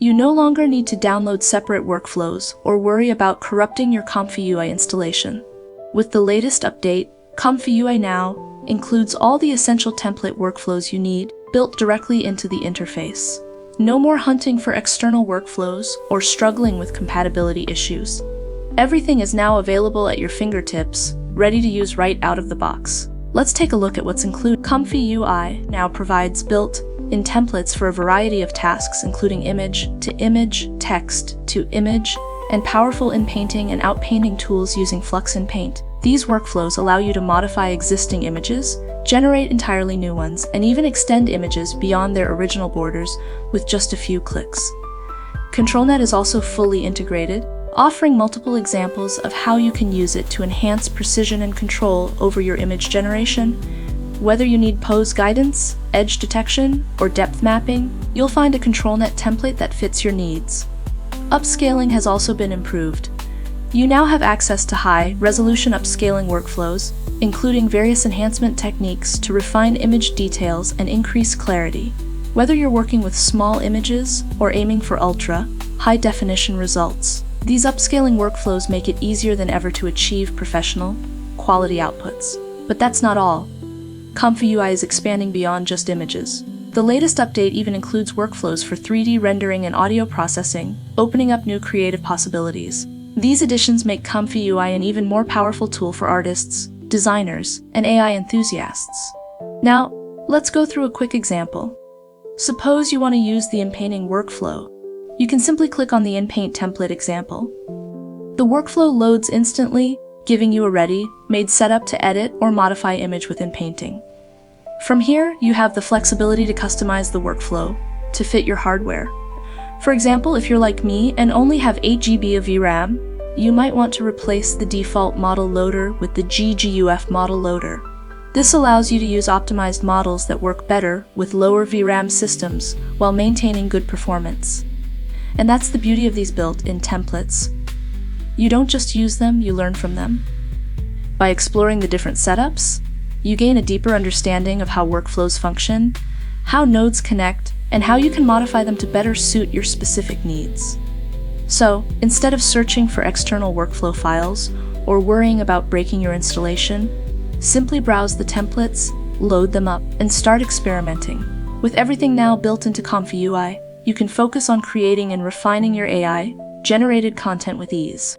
You no longer need to download separate workflows or worry about corrupting your ComfyUI installation. With the latest update, ComfyUI now includes all the essential template workflows you need, built directly into the interface. No more hunting for external workflows or struggling with compatibility issues. Everything is now available at your fingertips, ready to use right out of the box. Let's take a look at what's included. ComfyUI now provides built-in templates for a variety of tasks, including image-to-image, text-to-image, and powerful in-painting and out-painting tools using Flux and Paint. These workflows allow you to modify existing images, generate entirely new ones, and even extend images beyond their original borders with just a few clicks. ControlNet is also fully integrated, offering multiple examples of how you can use it to enhance precision and control over your image generation. Whether you need pose guidance, edge detection, or depth mapping, you'll find a ControlNet template that fits your needs. Upscaling has also been improved. You now have access to high-resolution upscaling workflows, including various enhancement techniques to refine image details and increase clarity. Whether you're working with small images or aiming for ultra-high-definition results, these upscaling workflows make it easier than ever to achieve professional, quality outputs. But that's not all. ComfyUI is expanding beyond just images. The latest update even includes workflows for 3D rendering and audio processing, opening up new creative possibilities. These additions make ComfyUI an even more powerful tool for artists, designers, and AI enthusiasts. Now, let's go through a quick example. Suppose you want to use the in-painting workflow. You can simply click on the in-paint template example. The workflow loads instantly, giving you a ready-made setup to edit or modify image within painting. From here, you have the flexibility to customize the workflow to fit your hardware. For example, if you're like me and only have 8 GB of VRAM, you might want to replace the default model loader with the GGUF model loader. This allows you to use optimized models that work better with lower VRAM systems while maintaining good performance. And that's the beauty of these built-in templates. You don't just use them, you learn from them. By exploring the different setups, you gain a deeper understanding of how workflows function, how nodes connect, and how you can modify them to better suit your specific needs. So, instead of searching for external workflow files or worrying about breaking your installation, simply browse the templates, load them up, and start experimenting. With everything now built into ComfyUI, you can focus on creating and refining your AI-generated content with ease.